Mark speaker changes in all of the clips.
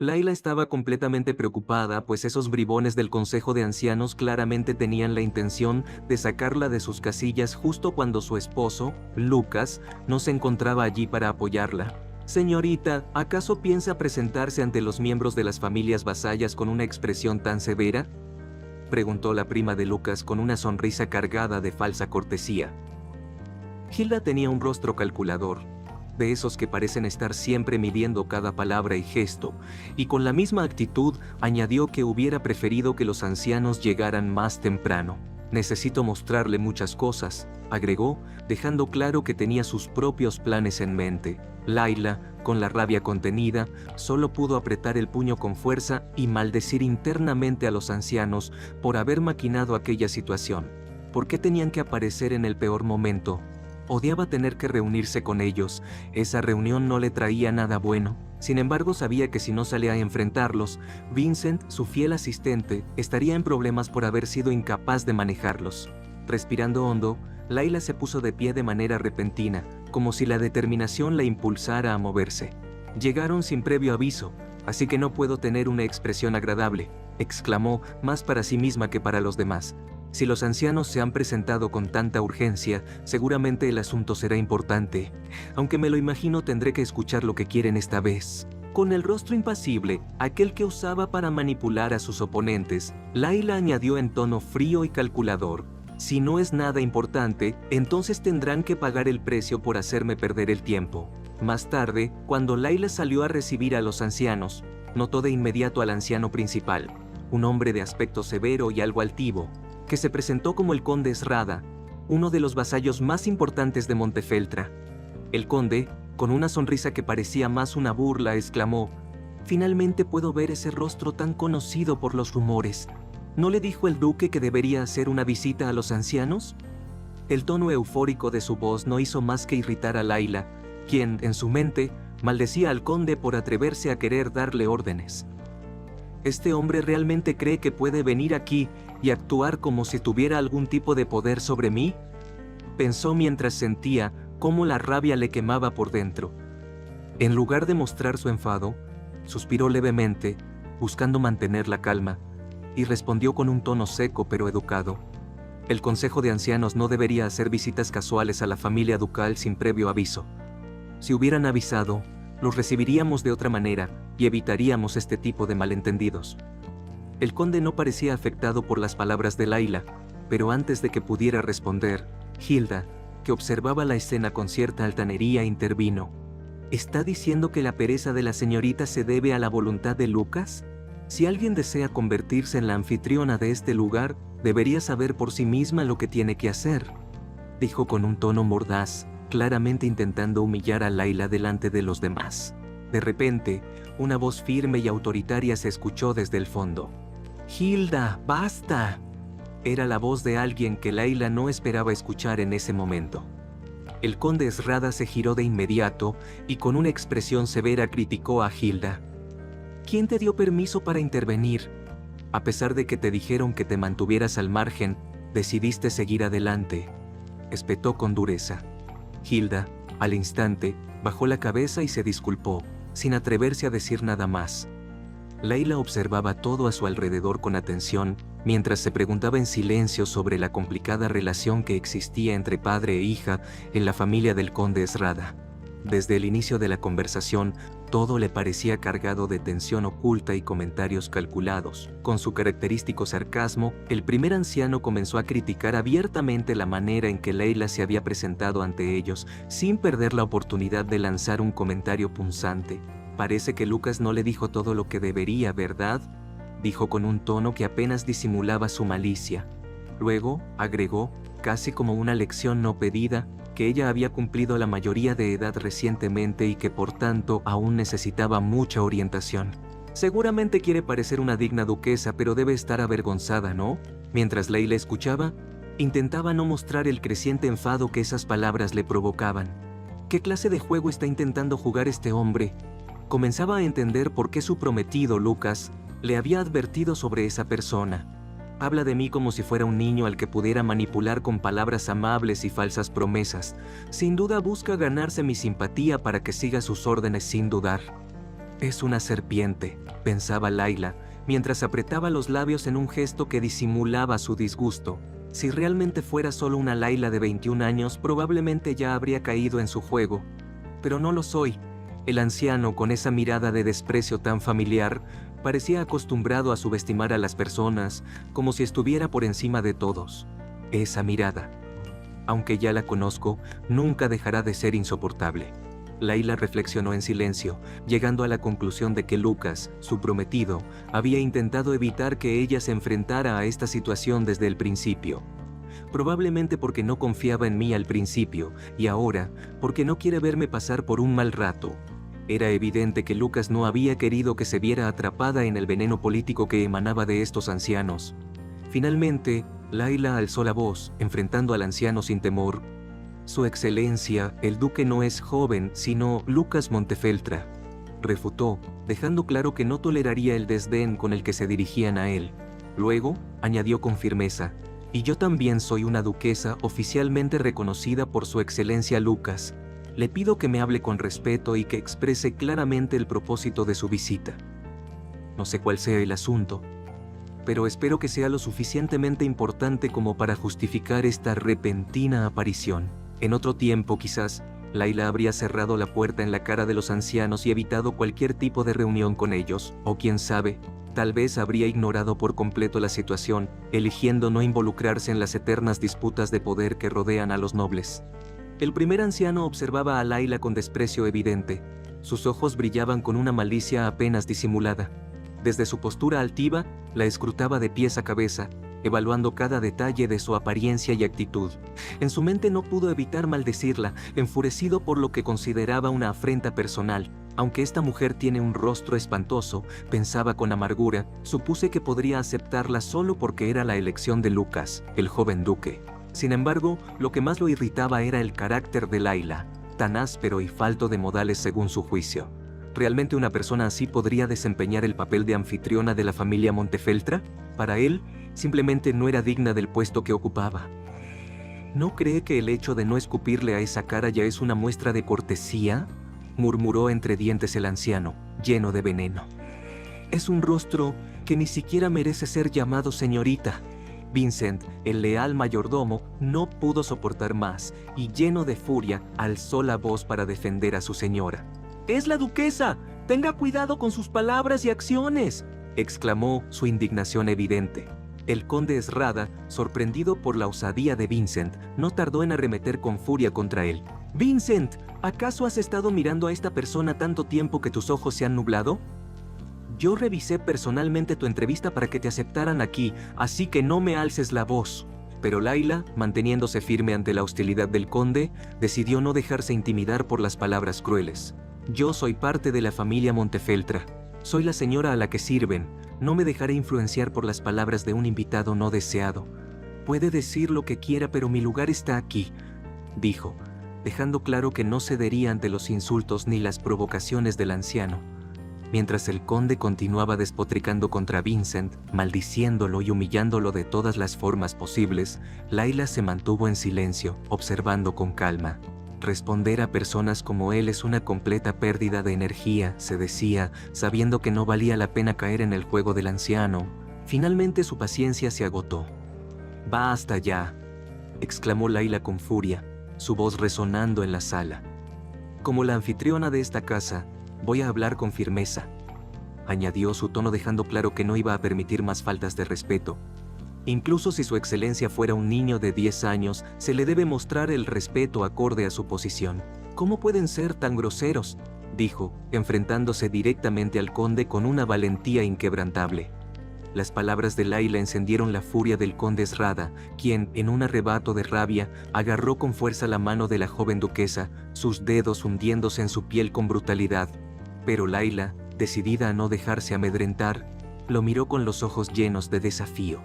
Speaker 1: Laila estaba completamente preocupada, pues esos bribones del Consejo de Ancianos claramente tenían la intención de sacarla de sus casillas justo cuando su esposo, Lucas, no se encontraba allí para apoyarla. Señorita, ¿acaso piensa presentarse ante los miembros de las familias vasallas con una expresión tan severa?, preguntó la prima de Lucas con una sonrisa cargada de falsa cortesía. Hilda tenía un rostro calculador, de esos que parecen estar siempre midiendo cada palabra y gesto, y con la misma actitud añadió que hubiera preferido que los ancianos llegaran más temprano. Necesito mostrarle muchas cosas, agregó, dejando claro que tenía sus propios planes en mente. Laila, con la rabia contenida, solo pudo apretar el puño con fuerza y maldecir internamente a los ancianos por haber maquinado aquella situación. ¿Por qué tenían que aparecer en el peor momento? Odiaba tener que reunirse con ellos. Esa reunión no le traía nada bueno. Sin embargo, sabía que si no salía a enfrentarlos, Vincent, su fiel asistente, estaría en problemas por haber sido incapaz de manejarlos. Respirando hondo, Laila se puso de pie de manera repentina, como si la determinación la impulsara a moverse. Llegaron sin previo aviso, así que no puedo tener una expresión agradable, exclamó, más para sí misma que para los demás. Si los ancianos se han presentado con tanta urgencia, seguramente el asunto será importante. Aunque me lo imagino, tendré que escuchar lo que quieren esta vez. Con el rostro impasible, aquel que usaba para manipular a sus oponentes, Laila añadió en tono frío y calculador: si no es nada importante, entonces tendrán que pagar el precio por hacerme perder el tiempo. Más tarde, cuando Laila salió a recibir a los ancianos, notó de inmediato al anciano principal, un hombre de aspecto severo y algo altivo, que se presentó como el conde Srada, uno de los vasallos más importantes de Montefeltra. El conde, con una sonrisa que parecía más una burla, exclamó: «Finalmente puedo ver ese rostro tan conocido por los rumores. ¿No le dijo el duque que debería hacer una visita a los ancianos?». El tono eufórico de su voz no hizo más que irritar a Laila, quien, en su mente, maldecía al conde por atreverse a querer darle órdenes. ¿Este hombre realmente cree que puede venir aquí y actuar como si tuviera algún tipo de poder sobre mí?, pensó mientras sentía cómo la rabia le quemaba por dentro. En lugar de mostrar su enfado, suspiró levemente, buscando mantener la calma, y respondió con un tono seco pero educado: «El Consejo de Ancianos no debería hacer visitas casuales a la familia ducal sin previo aviso. Si hubieran avisado, los recibiríamos de otra manera y evitaríamos este tipo de malentendidos». El conde no parecía afectado por las palabras de Laila, pero antes de que pudiera responder, Hilda, que observaba la escena con cierta altanería, intervino: «¿Está diciendo que la pereza de la señorita se debe a la voluntad de Lucas? Si alguien desea convertirse en la anfitriona de este lugar, debería saber por sí misma lo que tiene que hacer», dijo con un tono mordaz, claramente intentando humillar a Laila delante de los demás. De repente, una voz firme y autoritaria se escuchó desde el fondo. «Hilda, basta». Era la voz de alguien que Laila no esperaba escuchar en ese momento. El conde Srada se giró de inmediato y con una expresión severa criticó a Hilda. «¿Quién te dio permiso para intervenir? A pesar de que te dijeron que te mantuvieras al margen, decidiste seguir adelante», espetó con dureza. Hilda, al instante, bajó la cabeza y se disculpó, sin atreverse a decir nada más. Laila observaba todo a su alrededor con atención, mientras se preguntaba en silencio sobre la complicada relación que existía entre padre e hija en la familia del conde Srada. Desde el inicio de la conversación, todo le parecía cargado de tensión oculta y comentarios calculados. Con su característico sarcasmo, el primer anciano comenzó a criticar abiertamente la manera en que Laila se había presentado ante ellos, sin perder la oportunidad de lanzar un comentario punzante. «Parece que Lucas no le dijo todo lo que debería, ¿verdad?», dijo con un tono que apenas disimulaba su malicia. Luego, agregó, casi como una lección no pedida, que ella había cumplido la mayoría de edad recientemente y que por tanto aún necesitaba mucha orientación. «Seguramente quiere parecer una digna duquesa, pero debe estar avergonzada, ¿no?». Mientras Laila escuchaba, intentaba no mostrar el creciente enfado que esas palabras le provocaban. ¿Qué clase de juego está intentando jugar este hombre? Comenzaba a entender por qué su prometido, Lucas, le había advertido sobre esa persona. «Habla de mí como si fuera un niño al que pudiera manipular con palabras amables y falsas promesas. Sin duda busca ganarse mi simpatía para que siga sus órdenes sin dudar». Es una serpiente, pensaba Laila, mientras apretaba los labios en un gesto que disimulaba su disgusto. Si realmente fuera solo una Laila de 21 años, probablemente ya habría caído en su juego. Pero no lo soy. El anciano, con esa mirada de desprecio tan familiar, parecía acostumbrado a subestimar a las personas, como si estuviera por encima de todos. Esa mirada, aunque ya la conozco, nunca dejará de ser insoportable. Laila reflexionó en silencio, llegando a la conclusión de que Lucas, su prometido, había intentado evitar que ella se enfrentara a esta situación desde el principio. Probablemente porque no confiaba en mí al principio, y ahora, porque no quiere verme pasar por un mal rato. Era evidente que Lucas no había querido que se viera atrapada en el veneno político que emanaba de estos ancianos. Finalmente, Laila alzó la voz, enfrentando al anciano sin temor. «Su excelencia, el duque no es joven, sino Lucas Montefeltra», refutó, dejando claro que no toleraría el desdén con el que se dirigían a él. Luego, añadió con firmeza, «Y yo también soy una duquesa oficialmente reconocida por su excelencia Lucas. Le pido que me hable con respeto y que exprese claramente el propósito de su visita. No sé cuál sea el asunto, pero espero que sea lo suficientemente importante como para justificar esta repentina aparición». En otro tiempo, quizás, Laila habría cerrado la puerta en la cara de los ancianos y evitado cualquier tipo de reunión con ellos, o quién sabe, tal vez habría ignorado por completo la situación, eligiendo no involucrarse en las eternas disputas de poder que rodean a los nobles. El primer anciano observaba a Laila con desprecio evidente. Sus ojos brillaban con una malicia apenas disimulada. Desde su postura altiva, la escrutaba de pies a cabeza, evaluando cada detalle de su apariencia y actitud. En su mente no pudo evitar maldecirla, enfurecido por lo que consideraba una afrenta personal. Aunque esta mujer tiene un rostro espantoso, pensaba con amargura, supuse que podría aceptarla solo porque era la elección de Lucas, el joven duque. Sin embargo, lo que más lo irritaba era el carácter de Laila, tan áspero y falto de modales según su juicio. ¿Realmente una persona así podría desempeñar el papel de anfitriona de la familia Montefeltra? Para él, simplemente no era digna del puesto que ocupaba. ¿No cree que el hecho de no escupirle a esa cara ya es una muestra de cortesía?, murmuró entre dientes el anciano, lleno de veneno. Es un rostro que ni siquiera merece ser llamado señorita. Vincent, el leal mayordomo, no pudo soportar más y, lleno de furia, alzó la voz para defender a su señora. «¡Es la duquesa! ¡Tenga cuidado con sus palabras y acciones!», exclamó, su indignación evidente. El conde Esrada, sorprendido por la osadía de Vincent, no tardó en arremeter con furia contra él. «Vincent, ¿acaso has estado mirando a esta persona tanto tiempo que tus ojos se han nublado? Yo revisé personalmente tu entrevista para que te aceptaran aquí, así que no me alces la voz». Pero Laila, manteniéndose firme ante la hostilidad del conde, decidió no dejarse intimidar por las palabras crueles. «Yo soy parte de la familia Montefeltra. Soy la señora a la que sirven. No me dejaré influenciar por las palabras de un invitado no deseado. Puede decir lo que quiera, pero mi lugar está aquí», dijo, dejando claro que no cedería ante los insultos ni las provocaciones del anciano. Mientras el conde continuaba despotricando contra Vincent, maldiciéndolo y humillándolo de todas las formas posibles, Laila se mantuvo en silencio, observando con calma. Responder a personas como él es una completa pérdida de energía, se decía, sabiendo que no valía la pena caer en el juego del anciano. Finalmente su paciencia se agotó. «Basta ya», exclamó Laila con furia, su voz resonando en la sala. «Como la anfitriona de esta casa, voy a hablar con firmeza», añadió, su tono dejando claro que no iba a permitir más faltas de respeto. «Incluso si su excelencia fuera un niño de 10 años, se le debe mostrar el respeto acorde a su posición. ¿Cómo pueden ser tan groseros?», dijo, enfrentándose directamente al conde con una valentía inquebrantable. Las palabras de Laila encendieron la furia del conde Esrada, quien, en un arrebato de rabia, agarró con fuerza la mano de la joven duquesa, sus dedos hundiéndose en su piel con brutalidad. Pero Laila, decidida a no dejarse amedrentar, lo miró con los ojos llenos de desafío.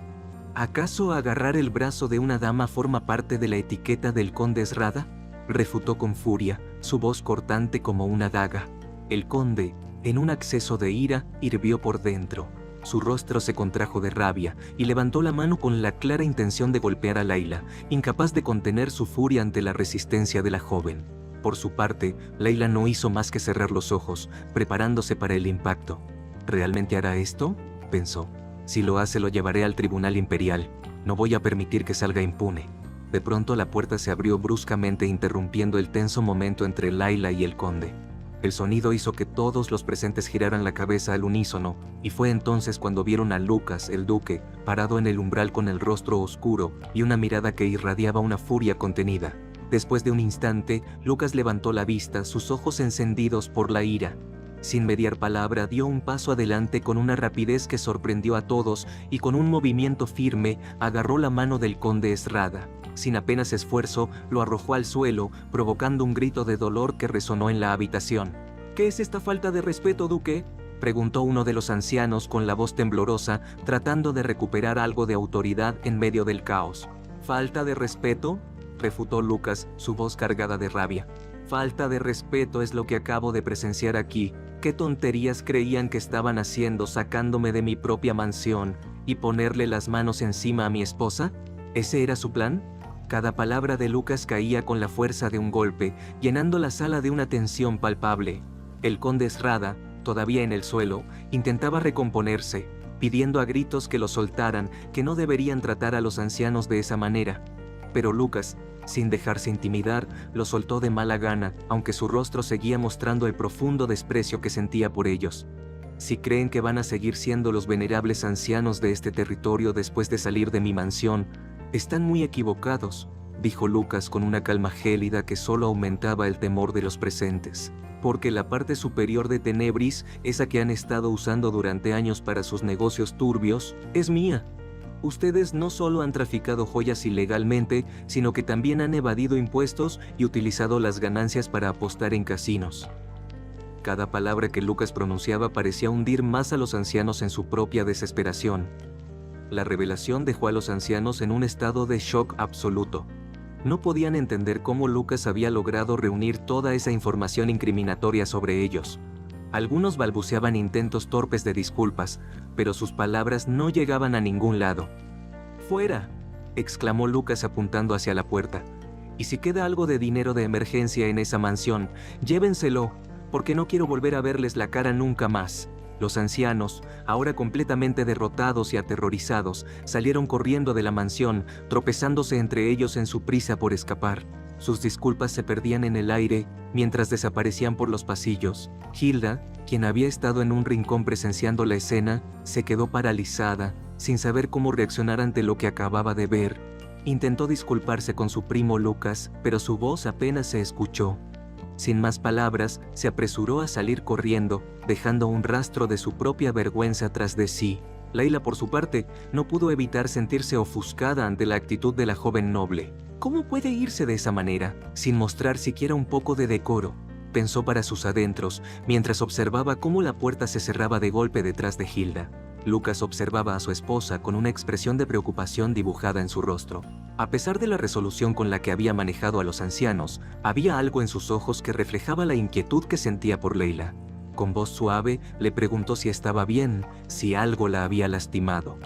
Speaker 1: «¿Acaso agarrar el brazo de una dama forma parte de la etiqueta del conde Esrada?», refutó con furia, su voz cortante como una daga. El conde, en un acceso de ira, hirvió por dentro. Su rostro se contrajo de rabia y levantó la mano con la clara intención de golpear a Laila, incapaz de contener su furia ante la resistencia de la joven. Por su parte, Leila no hizo más que cerrar los ojos, preparándose para el impacto. ¿Realmente hará esto?, pensó. Si lo hace, lo llevaré al tribunal imperial. No voy a permitir que salga impune. De pronto la puerta se abrió bruscamente, interrumpiendo el tenso momento entre Laila y el conde. El sonido hizo que todos los presentes giraran la cabeza al unísono, y fue entonces cuando vieron a Lucas, el duque, parado en el umbral con el rostro oscuro y una mirada que irradiaba una furia contenida. Después de un instante, Lucas levantó la vista, sus ojos encendidos por la ira. Sin mediar palabra, dio un paso adelante con una rapidez que sorprendió a todos y con un movimiento firme agarró la mano del conde Esrada. Sin apenas esfuerzo, lo arrojó al suelo, provocando un grito de dolor que resonó en la habitación. ¿Qué es esta falta de respeto, duque?, preguntó uno de los ancianos con la voz temblorosa, tratando de recuperar algo de autoridad en medio del caos. ¿Falta de respeto?, refutó Lucas, su voz cargada de rabia. Falta de respeto es lo que acabo de presenciar aquí. ¿Qué tonterías creían que estaban haciendo, sacándome de mi propia mansión y ponerle las manos encima a mi esposa? ¿Ese era su plan? Cada palabra de Lucas caía con la fuerza de un golpe, llenando la sala de una tensión palpable. El conde Esrada, todavía en el suelo, intentaba recomponerse, pidiendo a gritos que lo soltaran, que no deberían tratar a los ancianos de esa manera. Pero Lucas, sin dejarse intimidar, lo soltó de mala gana, aunque su rostro seguía mostrando el profundo desprecio que sentía por ellos. Si creen que van a seguir siendo los venerables ancianos de este territorio después de salir de mi mansión, están muy equivocados, dijo Lucas con una calma gélida que solo aumentaba el temor de los presentes. Porque la parte superior de Tenebris, esa que han estado usando durante años para sus negocios turbios, es mía. Ustedes no solo han traficado joyas ilegalmente, sino que también han evadido impuestos y utilizado las ganancias para apostar en casinos. Cada palabra que Lucas pronunciaba parecía hundir más a los ancianos en su propia desesperación. La revelación dejó a los ancianos en un estado de shock absoluto. No podían entender cómo Lucas había logrado reunir toda esa información incriminatoria sobre ellos. Algunos balbuceaban intentos torpes de disculpas, pero sus palabras no llegaban a ningún lado. ¡Fuera!, exclamó Lucas apuntando hacia la puerta. Y si queda algo de dinero de emergencia en esa mansión, llévenselo, porque no quiero volver a verles la cara nunca más. Los ancianos, ahora completamente derrotados y aterrorizados, salieron corriendo de la mansión, tropezándose entre ellos en su prisa por escapar. Sus disculpas se perdían en el aire mientras desaparecían por los pasillos. Hilda, quien había estado en un rincón presenciando la escena, se quedó paralizada, sin saber cómo reaccionar ante lo que acababa de ver. Intentó disculparse con su primo Lucas, pero su voz apenas se escuchó. Sin más palabras, se apresuró a salir corriendo, dejando un rastro de su propia vergüenza tras de sí. Laila, por su parte, no pudo evitar sentirse ofuscada ante la actitud de la joven noble. ¿Cómo puede irse de esa manera, sin mostrar siquiera un poco de decoro?, pensó para sus adentros, mientras observaba cómo la puerta se cerraba de golpe detrás de Hilda. Lucas observaba a su esposa con una expresión de preocupación dibujada en su rostro. A pesar de la resolución con la que había manejado a los ancianos, había algo en sus ojos que reflejaba la inquietud que sentía por Leila. Con voz suave, le preguntó si estaba bien, si algo la había lastimado.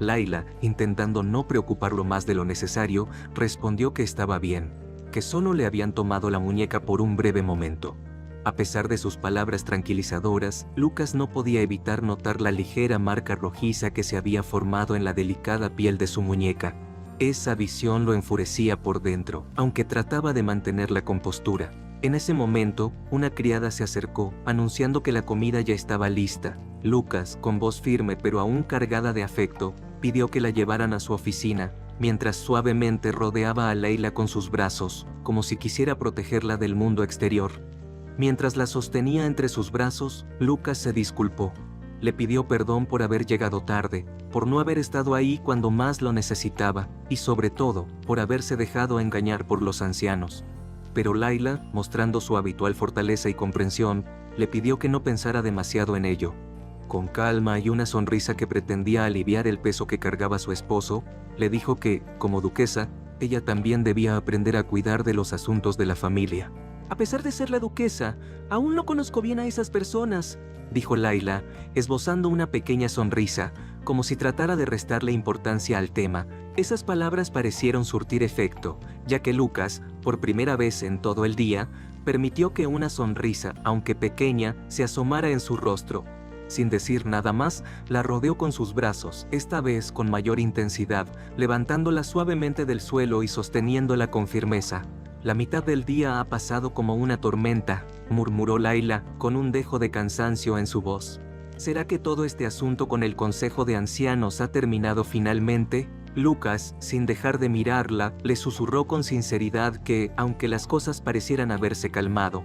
Speaker 1: Laila, intentando no preocuparlo más de lo necesario, respondió que estaba bien, que solo le habían tomado la muñeca por un breve momento. A pesar de sus palabras tranquilizadoras, Lucas no podía evitar notar la ligera marca rojiza que se había formado en la delicada piel de su muñeca. Esa visión lo enfurecía por dentro, aunque trataba de mantener la compostura. En ese momento, una criada se acercó, anunciando que la comida ya estaba lista. Lucas, con voz firme pero aún cargada de afecto, pidió que la llevaran a su oficina, mientras suavemente rodeaba a Leila con sus brazos, como si quisiera protegerla del mundo exterior. Mientras la sostenía entre sus brazos, Lucas se disculpó. Le pidió perdón por haber llegado tarde, por no haber estado ahí cuando más lo necesitaba, y sobre todo, por haberse dejado engañar por los ancianos. Pero Laila, mostrando su habitual fortaleza y comprensión, le pidió que no pensara demasiado en ello. Con calma y una sonrisa que pretendía aliviar el peso que cargaba su esposo, le dijo que, como duquesa, ella también debía aprender a cuidar de los asuntos de la familia. A pesar de ser la duquesa, aún no conozco bien a esas personas, dijo Laila, esbozando una pequeña sonrisa, como si tratara de restarle importancia al tema. Esas palabras parecieron surtir efecto, ya que Lucas, por primera vez en todo el día, permitió que una sonrisa, aunque pequeña, se asomara en su rostro. Sin decir nada más, la rodeó con sus brazos, esta vez con mayor intensidad, levantándola suavemente del suelo y sosteniéndola con firmeza. La mitad del día ha pasado como una tormenta, murmuró Layla, con un dejo de cansancio en su voz. ¿Será que todo este asunto con el Consejo de Ancianos ha terminado finalmente? Lucas, sin dejar de mirarla, le susurró con sinceridad que, aunque las cosas parecieran haberse calmado,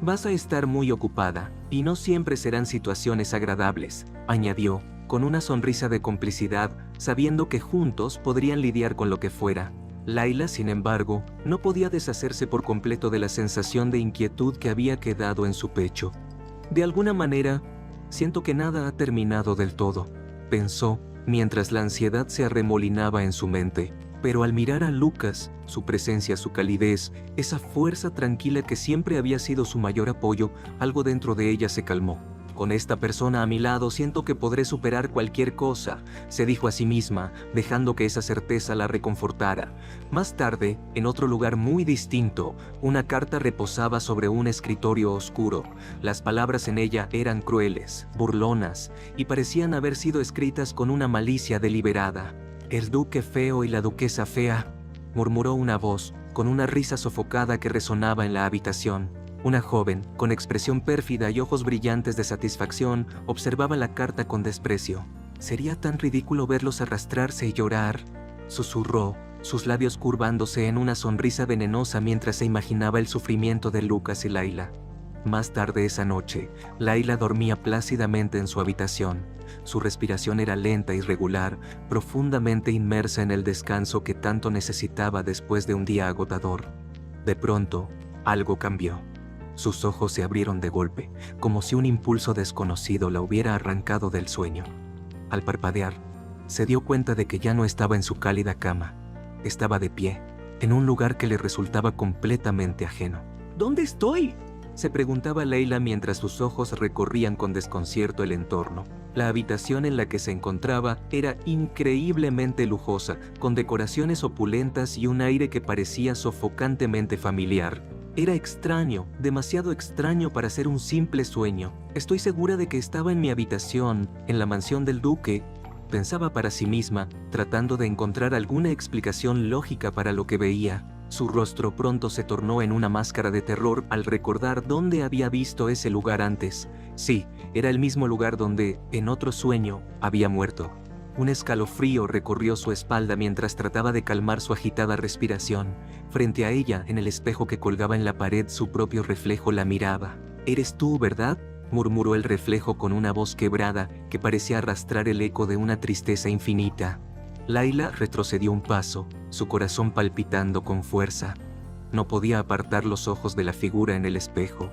Speaker 1: vas a estar muy ocupada, y no siempre serán situaciones agradables, añadió, con una sonrisa de complicidad, sabiendo que juntos podrían lidiar con lo que fuera. Layla, sin embargo, no podía deshacerse por completo de la sensación de inquietud que había quedado en su pecho. De alguna manera, siento que nada ha terminado del todo, pensó, mientras la ansiedad se arremolinaba en su mente. Pero al mirar a Lucas, su presencia, su calidez, esa fuerza tranquila que siempre había sido su mayor apoyo, algo dentro de ella se calmó. Con esta persona a mi lado siento que podré superar cualquier cosa, se dijo a sí misma, dejando que esa certeza la reconfortara. Más tarde, en otro lugar muy distinto, una carta reposaba sobre un escritorio oscuro. Las palabras en ella eran crueles, burlonas, y parecían haber sido escritas con una malicia deliberada. «El duque feo y la duquesa fea», murmuró una voz, con una risa sofocada que resonaba en la habitación. Una joven, con expresión pérfida y ojos brillantes de satisfacción, observaba la carta con desprecio. «¿Sería tan ridículo verlos arrastrarse y llorar?», susurró, sus labios curvándose en una sonrisa venenosa mientras se imaginaba el sufrimiento de Lucas y Layla. Más tarde esa noche, Layla dormía plácidamente en su habitación. Su respiración era lenta y regular, profundamente inmersa en el descanso que tanto necesitaba después de un día agotador. De pronto, algo cambió. Sus ojos se abrieron de golpe, como si un impulso desconocido la hubiera arrancado del sueño. Al parpadear, se dio cuenta de que ya no estaba en su cálida cama. Estaba de pie, en un lugar que le resultaba completamente ajeno. «¿Dónde estoy?», se preguntaba Layla mientras sus ojos recorrían con desconcierto el entorno. La habitación en la que se encontraba era increíblemente lujosa, con decoraciones opulentas y un aire que parecía sofocantemente familiar. Era extraño, demasiado extraño para ser un simple sueño. «Estoy segura de que estaba en mi habitación, en la mansión del duque», pensaba para sí misma, tratando de encontrar alguna explicación lógica para lo que veía. Su rostro pronto se tornó en una máscara de terror al recordar dónde había visto ese lugar antes. Sí, era el mismo lugar donde, en otro sueño, había muerto. Un escalofrío recorrió su espalda mientras trataba de calmar su agitada respiración. Frente a ella, en el espejo que colgaba en la pared, su propio reflejo la miraba. «¿Eres tú, verdad?», murmuró el reflejo con una voz quebrada que parecía arrastrar el eco de una tristeza infinita. Layla retrocedió un paso, su corazón palpitando con fuerza. No podía apartar los ojos de la figura en el espejo.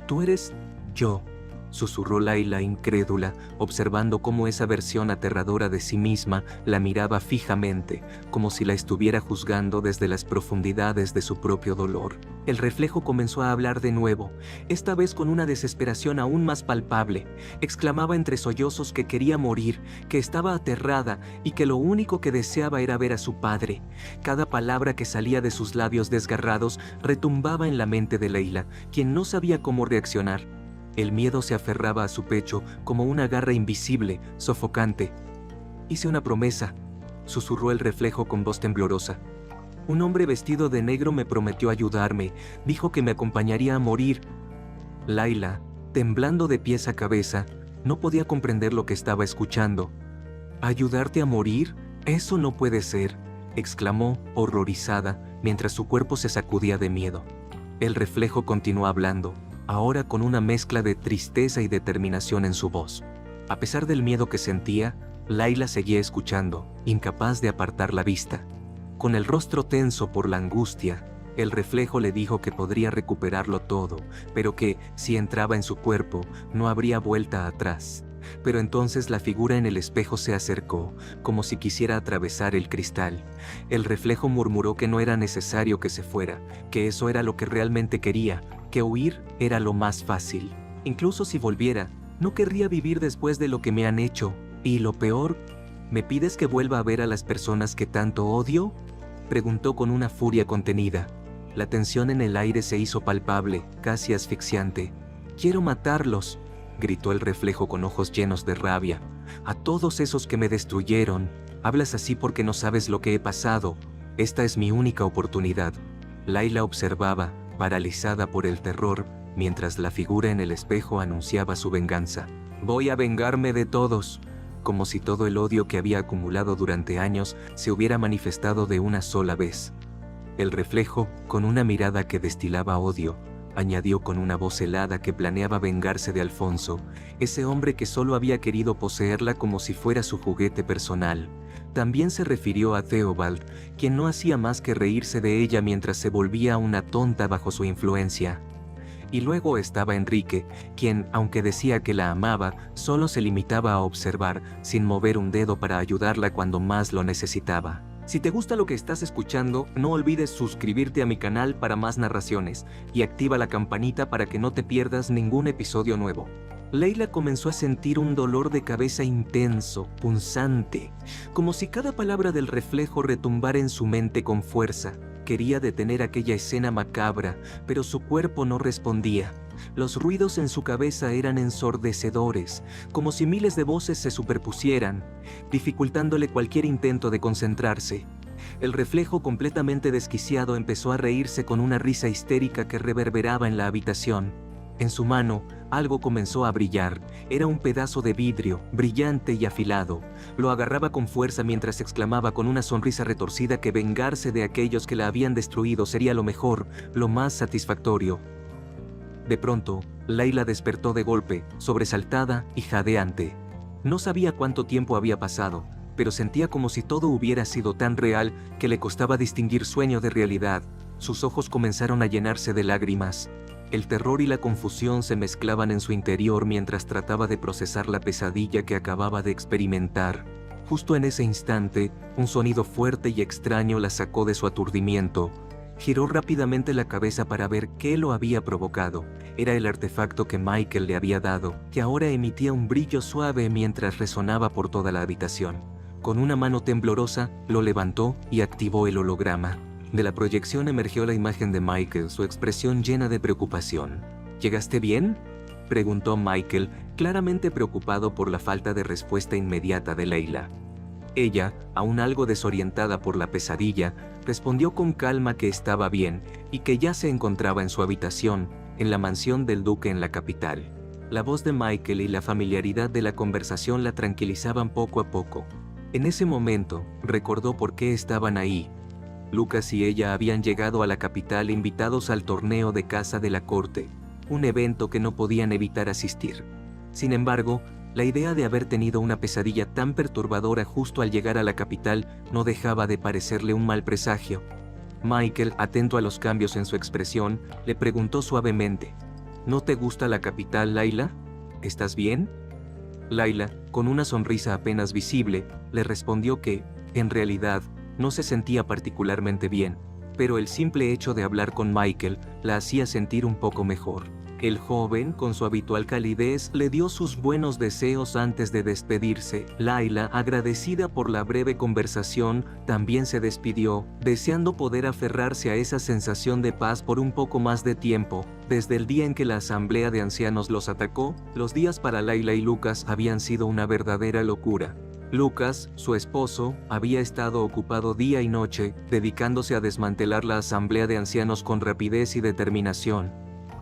Speaker 1: «¿Tú eres yo?», susurró Layla incrédula, observando cómo esa versión aterradora de sí misma la miraba fijamente, como si la estuviera juzgando desde las profundidades de su propio dolor. El reflejo comenzó a hablar de nuevo, esta vez con una desesperación aún más palpable. Exclamaba entre sollozos que quería morir, que estaba aterrada y que lo único que deseaba era ver a su padre. Cada palabra que salía de sus labios desgarrados retumbaba en la mente de Layla, quien no sabía cómo reaccionar. El miedo se aferraba a su pecho como una garra invisible, sofocante. «Hice una promesa», susurró el reflejo con voz temblorosa. «Un hombre vestido de negro me prometió ayudarme, dijo que me acompañaría a morir». Layla, temblando de pies a cabeza, no podía comprender lo que estaba escuchando. «¿Ayudarte a morir? Eso no puede ser», exclamó, horrorizada, mientras su cuerpo se sacudía de miedo. El reflejo continuó hablando, ahora con una mezcla de tristeza y determinación en su voz. A pesar del miedo que sentía, Layla seguía escuchando, incapaz de apartar la vista. Con el rostro tenso por la angustia, el reflejo le dijo que podría recuperarlo todo, pero que, si entraba en su cuerpo, no habría vuelta atrás. Pero entonces la figura en el espejo se acercó, como si quisiera atravesar el cristal. El reflejo murmuró que no era necesario que se fuera, que eso era lo que realmente quería, que huir era lo más fácil. Incluso si volviera, no querría vivir después de lo que me han hecho. Y lo peor, ¿me pides que vuelva a ver a las personas que tanto odio?, preguntó con una furia contenida. La tensión en el aire se hizo palpable, casi asfixiante. «Quiero matarlos», gritó el reflejo con ojos llenos de rabia. «A todos esos que me destruyeron. Hablas así porque no sabes lo que he pasado. Esta es mi única oportunidad». Layla observaba, paralizada por el terror, mientras la figura en el espejo anunciaba su venganza. «Voy a vengarme de todos», como si todo el odio que había acumulado durante años se hubiera manifestado de una sola vez. El reflejo, con una mirada que destilaba odio, añadió con una voz helada que planeaba vengarse de Alfonso, ese hombre que solo había querido poseerla como si fuera su juguete personal. También se refirió a Theobald, quien no hacía más que reírse de ella mientras se volvía una tonta bajo su influencia. Y luego estaba Enrique, quien, aunque decía que la amaba, solo se limitaba a observar, sin mover un dedo para ayudarla cuando más lo necesitaba. Si te gusta lo que estás escuchando, no olvides suscribirte a mi canal para más narraciones, y activa la campanita para que no te pierdas ningún episodio nuevo. Layla comenzó a sentir un dolor de cabeza intenso, punzante, como si cada palabra del reflejo retumbara en su mente con fuerza. Quería detener aquella escena macabra, pero su cuerpo no respondía. Los ruidos en su cabeza eran ensordecedores, como si miles de voces se superpusieran, dificultándole cualquier intento de concentrarse. El reflejo, completamente desquiciado, empezó a reírse con una risa histérica que reverberaba en la habitación. En su mano, algo comenzó a brillar. Era un pedazo de vidrio, brillante y afilado. Lo agarraba con fuerza mientras exclamaba con una sonrisa retorcida que vengarse de aquellos que la habían destruido sería lo mejor, lo más satisfactorio. De pronto, Layla despertó de golpe, sobresaltada y jadeante. No sabía cuánto tiempo había pasado, pero sentía como si todo hubiera sido tan real que le costaba distinguir sueño de realidad. Sus ojos comenzaron a llenarse de lágrimas. El terror y la confusión se mezclaban en su interior mientras trataba de procesar la pesadilla que acababa de experimentar. Justo en ese instante, un sonido fuerte y extraño la sacó de su aturdimiento. Giró rápidamente la cabeza para ver qué lo había provocado. Era el artefacto que Michael le había dado, que ahora emitía un brillo suave mientras resonaba por toda la habitación. Con una mano temblorosa, lo levantó y activó el holograma. De la proyección emergió la imagen de Michael, su expresión llena de preocupación. «¿Llegaste bien?», preguntó Michael, claramente preocupado por la falta de respuesta inmediata de Layla. Ella, aún algo desorientada por la pesadilla, respondió con calma que estaba bien y que ya se encontraba en su habitación, en la mansión del duque en la capital. La voz de Michael y la familiaridad de la conversación la tranquilizaban poco a poco. En ese momento, recordó por qué estaban ahí. Lucas y ella habían llegado a la capital invitados al torneo de caza de la corte, un evento que no podían evitar asistir. Sin embargo, la idea de haber tenido una pesadilla tan perturbadora justo al llegar a la capital no dejaba de parecerle un mal presagio. Michael, atento a los cambios en su expresión, le preguntó suavemente: «¿No te gusta la capital, Layla? ¿Estás bien?». Layla, con una sonrisa apenas visible, le respondió que, en realidad, no se sentía particularmente bien, pero el simple hecho de hablar con Michael la hacía sentir un poco mejor. El joven, con su habitual calidez, le dio sus buenos deseos antes de despedirse. Layla, agradecida por la breve conversación, también se despidió, deseando poder aferrarse a esa sensación de paz por un poco más de tiempo. Desde el día en que la asamblea de ancianos los atacó, los días para Layla y Lucas habían sido una verdadera locura. Lucas, su esposo, había estado ocupado día y noche, dedicándose a desmantelar la asamblea de ancianos con rapidez y determinación.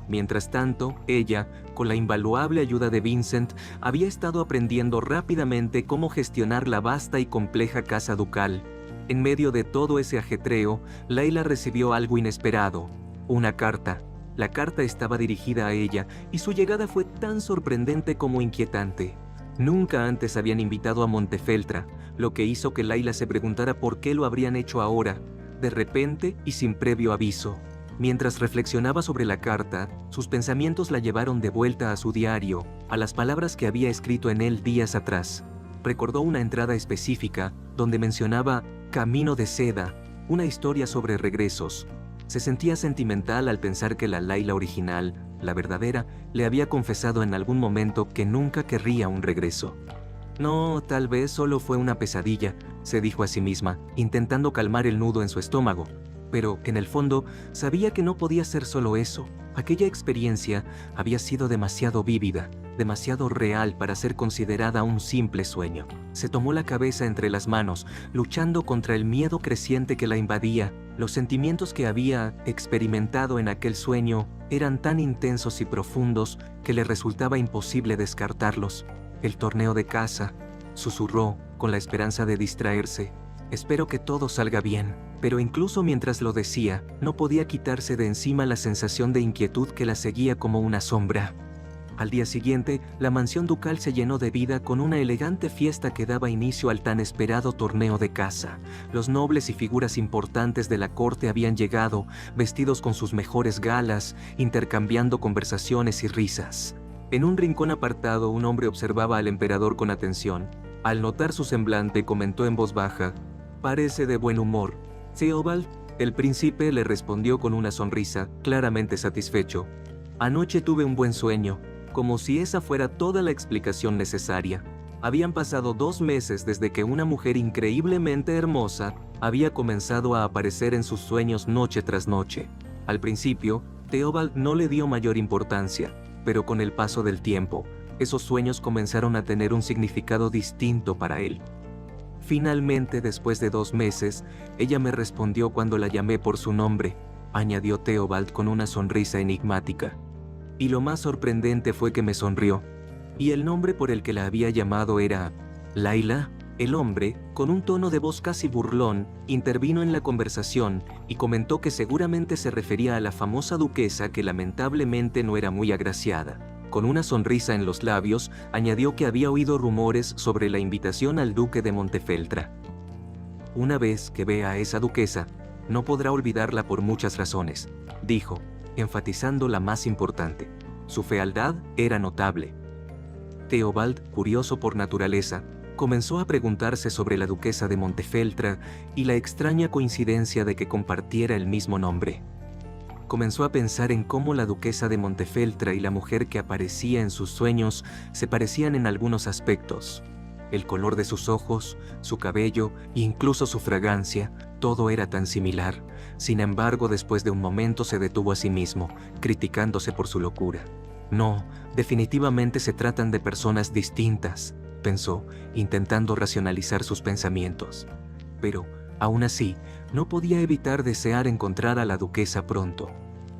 Speaker 1: Mientras tanto, ella, con la invaluable ayuda de Vincent, había estado aprendiendo rápidamente cómo gestionar la vasta y compleja casa ducal. En medio de todo ese ajetreo, Layla recibió algo inesperado: una carta. La carta estaba dirigida a ella, y su llegada fue tan sorprendente como inquietante. Nunca antes habían invitado a Montefeltra, lo que hizo que Layla se preguntara por qué lo habrían hecho ahora, de repente y sin previo aviso. Mientras reflexionaba sobre la carta, sus pensamientos la llevaron de vuelta a su diario, a las palabras que había escrito en él días atrás. Recordó una entrada específica donde mencionaba Camino de Seda, una historia sobre regresos. Se sentía sentimental al pensar que la Layla original, la verdadera, le había confesado en algún momento que nunca querría un regreso. «No, tal vez solo fue una pesadilla», se dijo a sí misma, intentando calmar el nudo en su estómago. pero, en el fondo, sabía que no podía ser solo eso. Aquella experiencia había sido demasiado vívida, demasiado real para ser considerada un simple sueño. Se tomó la cabeza entre las manos, luchando contra el miedo creciente que la invadía. Los sentimientos que había experimentado en aquel sueño eran tan intensos y profundos que le resultaba imposible descartarlos. El torneo de caza, susurró, con la esperanza de distraerse. Espero que todo salga bien. Pero incluso mientras lo decía, no podía quitarse de encima la sensación de inquietud que la seguía como una sombra. Al día siguiente, la mansión ducal se llenó de vida con una elegante fiesta que daba inicio al tan esperado torneo de caza. Los nobles y figuras importantes de la corte habían llegado, vestidos con sus mejores galas, intercambiando conversaciones y risas. En un rincón apartado, un hombre observaba al emperador con atención. Al notar su semblante, comentó en voz baja: «Parece de buen humor». «Theobald», el príncipe le respondió con una sonrisa, claramente satisfecho. «Anoche tuve un buen sueño», como si esa fuera toda la explicación necesaria. Habían pasado 2 meses desde que una mujer increíblemente hermosa había comenzado a aparecer en sus sueños noche tras noche. Al principio, Theobald no le dio mayor importancia, pero con el paso del tiempo, esos sueños comenzaron a tener un significado distinto para él. «Finalmente, después de 2 meses, ella me respondió cuando la llamé por su nombre», añadió Theobald con una sonrisa enigmática. «Y lo más sorprendente fue que me sonrió. Y el nombre por el que la había llamado era Layla». El hombre, con un tono de voz casi burlón, intervino en la conversación y comentó que seguramente se refería a la famosa duquesa que lamentablemente no era muy agraciada. Con una sonrisa en los labios, añadió que había oído rumores sobre la invitación al duque de Montefeltra. «Una vez que vea a esa duquesa, no podrá olvidarla por muchas razones», dijo, enfatizando la más importante. Su fealdad era notable. Theobald, curioso por naturaleza, comenzó a preguntarse sobre la duquesa de Montefeltra y la extraña coincidencia de que compartiera el mismo nombre. Comenzó a pensar en cómo la duquesa de Montefeltra y la mujer que aparecía en sus sueños se parecían en algunos aspectos. El color de sus ojos, su cabello e incluso su fragancia, todo era tan similar. Sin embargo, después de un momento se detuvo a sí mismo, criticándose por su locura. «No, definitivamente se tratan de personas distintas», pensó, intentando racionalizar sus pensamientos. Pero, aún así, no podía evitar desear encontrar a la duquesa pronto.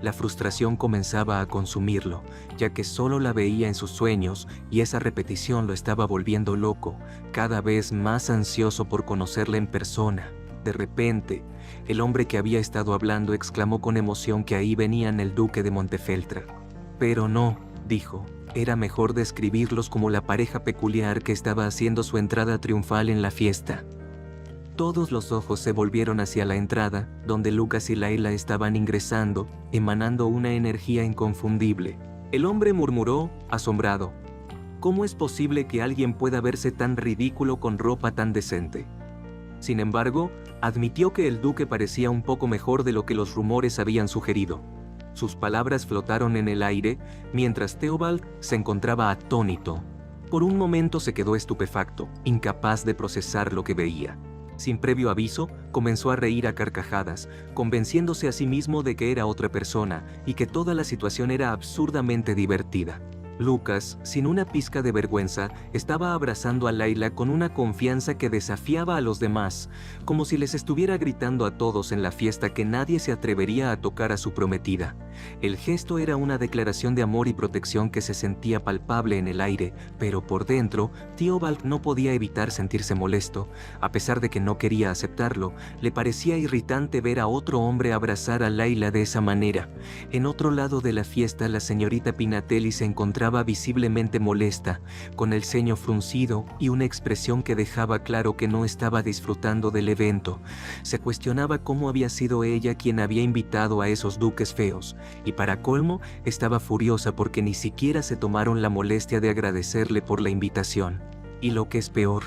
Speaker 1: La frustración comenzaba a consumirlo, ya que solo la veía en sus sueños y esa repetición lo estaba volviendo loco, cada vez más ansioso por conocerla en persona. De repente, el hombre que había estado hablando exclamó con emoción que ahí venían el duque de Montefeltra. «Pero no», dijo, «era mejor describirlos como la pareja peculiar que estaba haciendo su entrada triunfal en la fiesta». Todos los ojos se volvieron hacia la entrada, donde Lucas y Layla estaban ingresando, emanando una energía inconfundible. El hombre murmuró, asombrado: «¿Cómo es posible que alguien pueda verse tan ridículo con ropa tan decente?». Sin embargo, admitió que el duque parecía un poco mejor de lo que los rumores habían sugerido. Sus palabras flotaron en el aire, mientras Theobald se encontraba atónito. Por un momento se quedó estupefacto, incapaz de procesar lo que veía. Sin previo aviso, comenzó a reír a carcajadas, convenciéndose a sí mismo de que era otra persona y que toda la situación era absurdamente divertida. Lucas, sin una pizca de vergüenza, estaba abrazando a Layla con una confianza que desafiaba a los demás, como si les estuviera gritando a todos en la fiesta que nadie se atrevería a tocar a su prometida. El gesto era una declaración de amor y protección que se sentía palpable en el aire, pero por dentro, Theobald no podía evitar sentirse molesto. A pesar de que no quería aceptarlo, le parecía irritante ver a otro hombre abrazar a Layla de esa manera. En otro lado de la fiesta, la señorita Pinatelli se encontraba visiblemente molesta, con el ceño fruncido y una expresión que dejaba claro que no estaba disfrutando del evento. Se cuestionaba cómo había sido ella quien había invitado a esos duques feos, y para colmo, estaba furiosa porque ni siquiera se tomaron la molestia de agradecerle por la invitación. Y lo que es peor,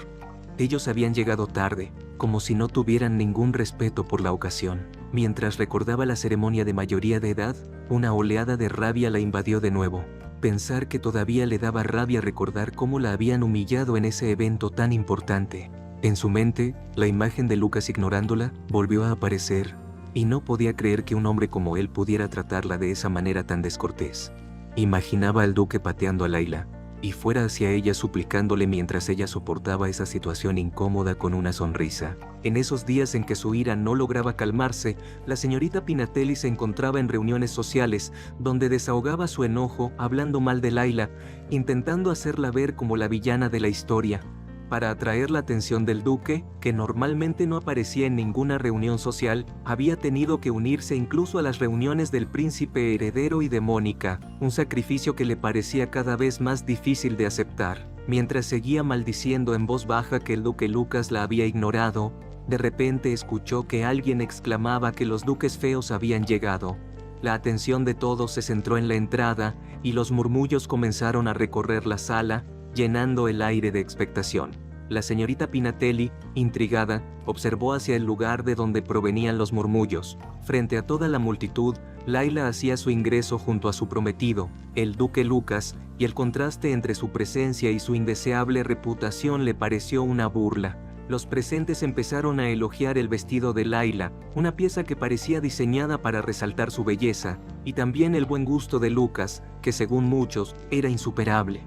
Speaker 1: ellos habían llegado tarde, como si no tuvieran ningún respeto por la ocasión. Mientras recordaba la ceremonia de mayoría de edad, una oleada de rabia la invadió de nuevo. Pensar que todavía le daba rabia recordar cómo la habían humillado en ese evento tan importante. En su mente, la imagen de Lucas ignorándola volvió a aparecer. y no podía creer que un hombre como él pudiera tratarla de esa manera tan descortés. Imaginaba al duque pateando a Laila, y fuera hacia ella suplicándole mientras ella soportaba esa situación incómoda con una sonrisa. En esos días en que su ira no lograba calmarse, la señorita Pinatelli se encontraba en reuniones sociales donde desahogaba su enojo hablando mal de Laila, intentando hacerla ver como la villana de la historia. Para atraer la atención del duque, que normalmente no aparecía en ninguna reunión social, había tenido que unirse incluso a las reuniones del príncipe heredero y de Mónica, un sacrificio que le parecía cada vez más difícil de aceptar. Mientras seguía maldiciendo en voz baja que el duque Lucas la había ignorado, de repente escuchó que alguien exclamaba que los duques feos habían llegado. La atención de todos se centró en la entrada y los murmullos comenzaron a recorrer la sala, llenando el aire de expectación. La señorita Pinatelli, intrigada, observó hacia el lugar de donde provenían los murmullos. Frente a toda la multitud, Laila hacía su ingreso junto a su prometido, el duque Lucas, y el contraste entre su presencia y su indeseable reputación le pareció una burla. Los presentes empezaron a elogiar el vestido de Laila, una pieza que parecía diseñada para resaltar su belleza, y también el buen gusto de Lucas, que según muchos, era insuperable.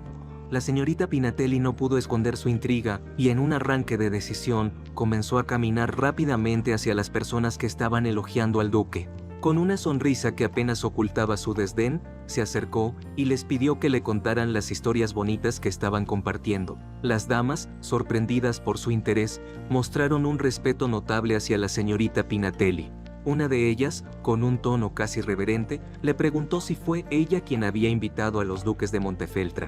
Speaker 1: La señorita Pinatelli no pudo esconder su intriga y en un arranque de decisión comenzó a caminar rápidamente hacia las personas que estaban elogiando al duque. Con una sonrisa que apenas ocultaba su desdén, se acercó y les pidió que le contaran las historias bonitas que estaban compartiendo. Las damas, sorprendidas por su interés, mostraron un respeto notable hacia la señorita Pinatelli. Una de ellas, con un tono casi reverente, le preguntó si fue ella quien había invitado a los duques de Montefeltro.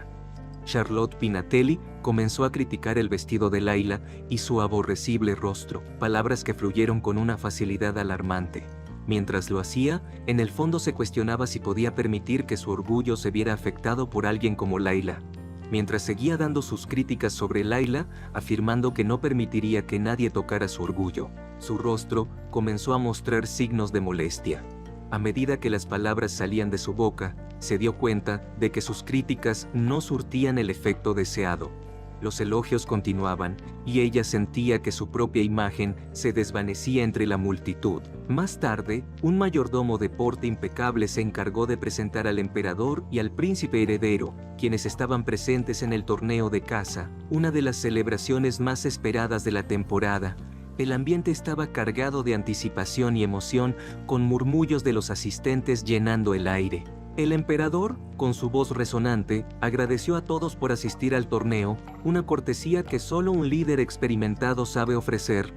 Speaker 1: Charlotte Pinatelli comenzó a criticar el vestido de Laila y su aborrecible rostro, palabras que fluyeron con una facilidad alarmante. Mientras lo hacía, en el fondo se cuestionaba si podía permitir que su orgullo se viera afectado por alguien como Laila. Mientras seguía dando sus críticas sobre Laila, afirmando que no permitiría que nadie tocara su orgullo, su rostro comenzó a mostrar signos de molestia. A medida que las palabras salían de su boca, se dio cuenta de que sus críticas no surtían el efecto deseado. Los elogios continuaban, y ella sentía que su propia imagen se desvanecía entre la multitud. Más tarde, un mayordomo de porte impecable se encargó de presentar al emperador y al príncipe heredero, quienes estaban presentes en el torneo de caza, una de las celebraciones más esperadas de la temporada. El ambiente estaba cargado de anticipación y emoción, con murmullos de los asistentes llenando el aire. El emperador, con su voz resonante, agradeció a todos por asistir al torneo, una cortesía que solo un líder experimentado sabe ofrecer.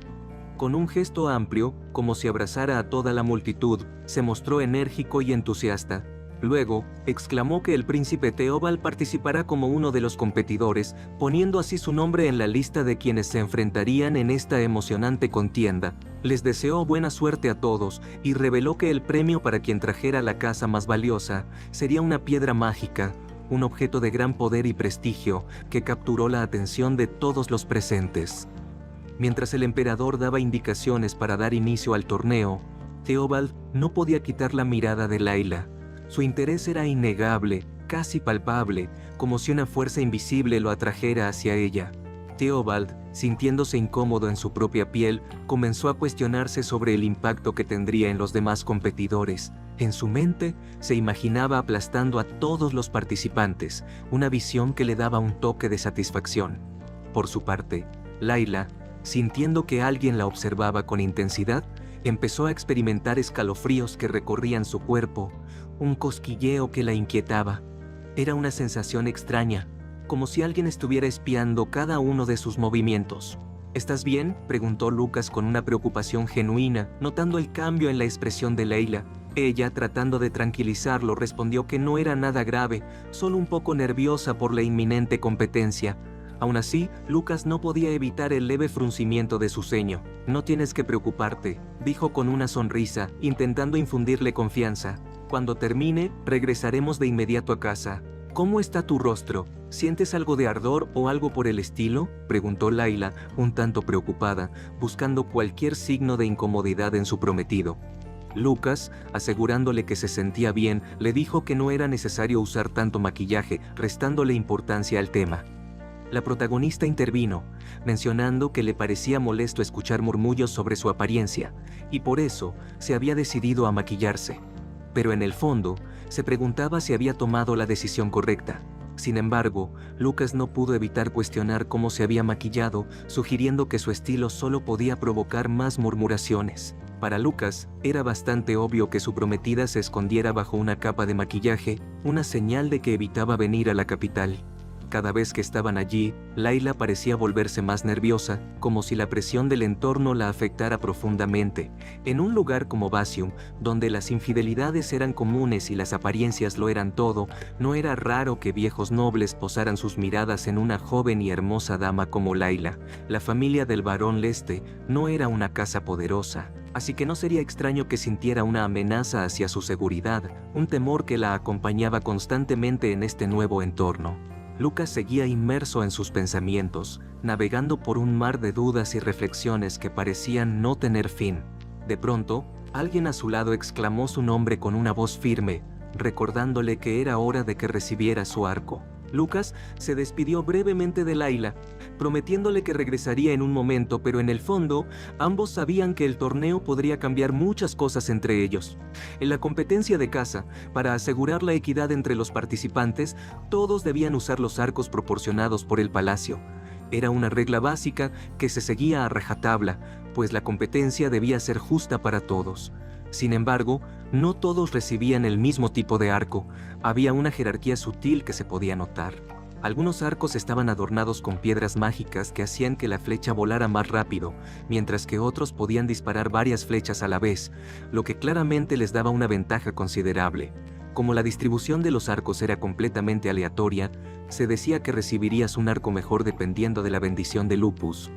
Speaker 1: Con un gesto amplio, como si abrazara a toda la multitud, se mostró enérgico y entusiasta. Luego, exclamó que el príncipe Theobald participará como uno de los competidores, poniendo así su nombre en la lista de quienes se enfrentarían en esta emocionante contienda. Les deseó buena suerte a todos y reveló que el premio para quien trajera la caza más valiosa sería una piedra mágica, un objeto de gran poder y prestigio que capturó la atención de todos los presentes. Mientras el emperador daba indicaciones para dar inicio al torneo, Theobald no podía quitar la mirada de Laila. Su interés era innegable, casi palpable, como si una fuerza invisible lo atrajera hacia ella. Theobald, sintiéndose incómodo en su propia piel, comenzó a cuestionarse sobre el impacto que tendría en los demás competidores. En su mente, se imaginaba aplastando a todos los participantes, una visión que le daba un toque de satisfacción. Por su parte, Laila, sintiendo que alguien la observaba con intensidad, empezó a experimentar escalofríos que recorrían su cuerpo, un cosquilleo que la inquietaba. Era una sensación extraña, como si alguien estuviera espiando cada uno de sus movimientos. ¿Estás bien?, preguntó Lucas con una preocupación genuina, notando el cambio en la expresión de Laila. Ella, tratando de tranquilizarlo, respondió que no era nada grave, solo un poco nerviosa por la inminente competencia. Aún así, Lucas no podía evitar el leve fruncimiento de su ceño. «No tienes que preocuparte», dijo con una sonrisa, intentando infundirle confianza. «Cuando termine, regresaremos de inmediato a casa». «¿Cómo está tu rostro? ¿Sientes algo de ardor o algo por el estilo?», preguntó Laila, un tanto preocupada, buscando cualquier signo de incomodidad en su prometido. Lucas, asegurándole que se sentía bien, le dijo que no era necesario usar tanto maquillaje, restándole importancia al tema. La protagonista intervino, mencionando que le parecía molesto escuchar murmullos sobre su apariencia, y por eso se había decidido a maquillarse. Pero en el fondo, se preguntaba si había tomado la decisión correcta. Sin embargo, Lucas no pudo evitar cuestionar cómo se había maquillado, sugiriendo que su estilo solo podía provocar más murmuraciones. Para Lucas, era bastante obvio que su prometida se escondiera bajo una capa de maquillaje, una señal de que evitaba venir a la capital. Cada vez que estaban allí, Layla parecía volverse más nerviosa, como si la presión del entorno la afectara profundamente. En un lugar como Basium, donde las infidelidades eran comunes y las apariencias lo eran todo, no era raro que viejos nobles posaran sus miradas en una joven y hermosa dama como Layla. La familia del barón Leste no era una casa poderosa, así que no sería extraño que sintiera una amenaza hacia su seguridad, un temor que la acompañaba constantemente en este nuevo entorno. Lucas seguía inmerso en sus pensamientos, navegando por un mar de dudas y reflexiones que parecían no tener fin. De pronto, alguien a su lado exclamó su nombre con una voz firme, recordándole que era hora de que recibiera su arco. Lucas se despidió brevemente de Layla, prometiéndole que regresaría en un momento, pero en el fondo, ambos sabían que el torneo podría cambiar muchas cosas entre ellos. En la competencia de caza, para asegurar la equidad entre los participantes, todos debían usar los arcos proporcionados por el palacio. Era una regla básica que se seguía a rajatabla, pues la competencia debía ser justa para todos. Sin embargo, no todos recibían el mismo tipo de arco. Había una jerarquía sutil que se podía notar. Algunos arcos estaban adornados con piedras mágicas que hacían que la flecha volara más rápido, mientras que otros podían disparar varias flechas a la vez, lo que claramente les daba una ventaja considerable. Como la distribución de los arcos era completamente aleatoria, se decía que recibirías un arco mejor dependiendo de la bendición de Lupus.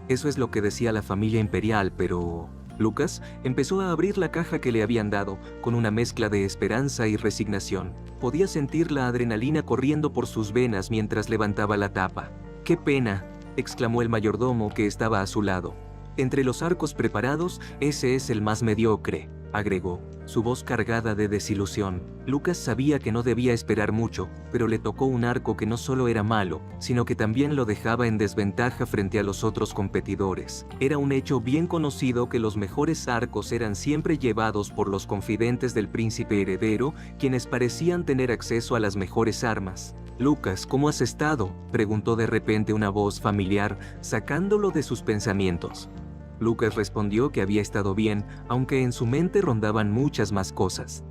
Speaker 1: Eso es lo que decía la familia imperial, pero Lucas empezó a abrir la caja que le habían dado, con una mezcla de esperanza y resignación. Podía sentir la adrenalina corriendo por sus venas mientras levantaba la tapa. ¡Qué pena!, exclamó el mayordomo que estaba a su lado. Entre los arcos preparados, ese es el más mediocre, agregó, su voz cargada de desilusión. Lucas sabía que no debía esperar mucho, pero le tocó un arco que no solo era malo, sino que también lo dejaba en desventaja frente a los otros competidores. Era un hecho bien conocido que los mejores arcos eran siempre llevados por los confidentes del príncipe heredero, quienes parecían tener acceso a las mejores armas. «Lucas, ¿cómo has estado?», preguntó de repente una voz familiar, sacándolo de sus pensamientos. Lucas respondió que había estado bien, aunque en su mente rondaban muchas más cosas.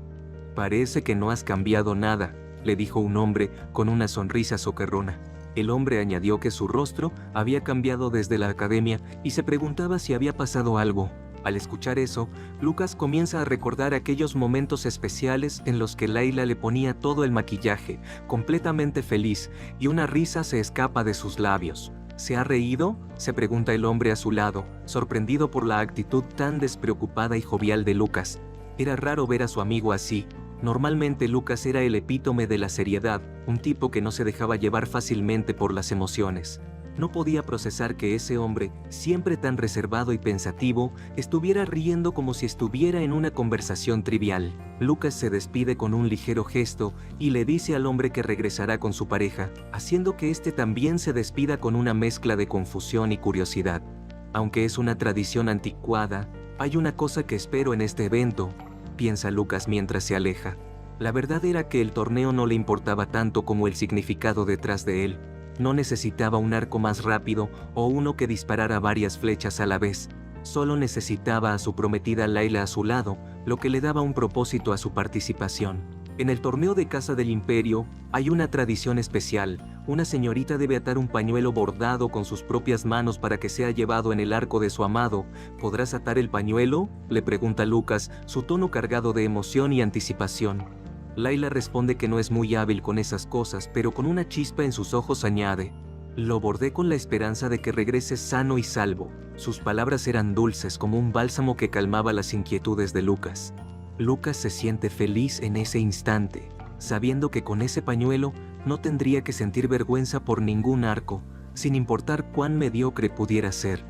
Speaker 1: «Parece que no has cambiado nada», le dijo un hombre con una sonrisa socarrona. El hombre añadió que su rostro había cambiado desde la academia y se preguntaba si había pasado algo. Al escuchar eso, Lucas comienza a recordar aquellos momentos especiales en los que Layla le ponía todo el maquillaje, completamente feliz, y una risa se escapa de sus labios. ¿Se ha reído?, se pregunta el hombre a su lado, sorprendido por la actitud tan despreocupada y jovial de Lucas. Era raro ver a su amigo así. Normalmente Lucas era el epítome de la seriedad, un tipo que no se dejaba llevar fácilmente por las emociones. No podía procesar que ese hombre, siempre tan reservado y pensativo, estuviera riendo como si estuviera en una conversación trivial. Lucas se despide con un ligero gesto y le dice al hombre que regresará con su pareja, haciendo que éste también se despida con una mezcla de confusión y curiosidad. Aunque es una tradición anticuada, hay una cosa que espero en este evento, piensa Lucas mientras se aleja. La verdad era que el torneo no le importaba tanto como el significado detrás de él. No necesitaba un arco más rápido o uno que disparara varias flechas a la vez. Solo necesitaba a su prometida Layla a su lado, lo que le daba un propósito a su participación. En el torneo de caza del Imperio hay una tradición especial. Una señorita debe atar un pañuelo bordado con sus propias manos para que sea llevado en el arco de su amado. ¿Podrás atar el pañuelo?, le pregunta Lucas, su tono cargado de emoción y anticipación. Layla responde que no es muy hábil con esas cosas, pero con una chispa en sus ojos añade: «Lo bordé con la esperanza de que regreses sano y salvo». Sus palabras eran dulces como un bálsamo que calmaba las inquietudes de Lucas. Lucas se siente feliz en ese instante, sabiendo que con ese pañuelo no tendría que sentir vergüenza por ningún arco, sin importar cuán mediocre pudiera ser.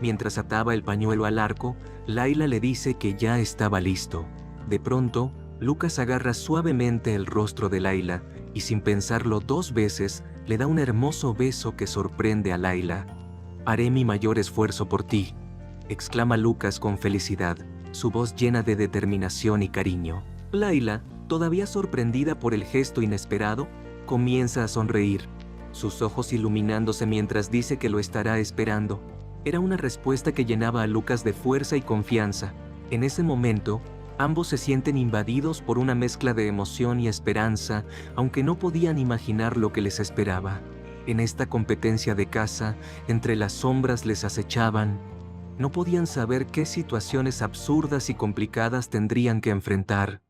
Speaker 1: Mientras ataba el pañuelo al arco, Layla le dice que ya estaba listo. De pronto, Lucas agarra suavemente el rostro de Layla y sin pensarlo 2 veces, le da un hermoso beso que sorprende a Layla. «Haré mi mayor esfuerzo por ti», exclama Lucas con felicidad, su voz llena de determinación y cariño. Layla, todavía sorprendida por el gesto inesperado, comienza a sonreír, sus ojos iluminándose mientras dice que lo estará esperando. Era una respuesta que llenaba a Lucas de fuerza y confianza. En ese momento, ambos se sienten invadidos por una mezcla de emoción y esperanza, aunque no podían imaginar lo que les esperaba. En esta competencia de caza, entre las sombras les acechaban. No podían saber qué situaciones absurdas y complicadas tendrían que enfrentar.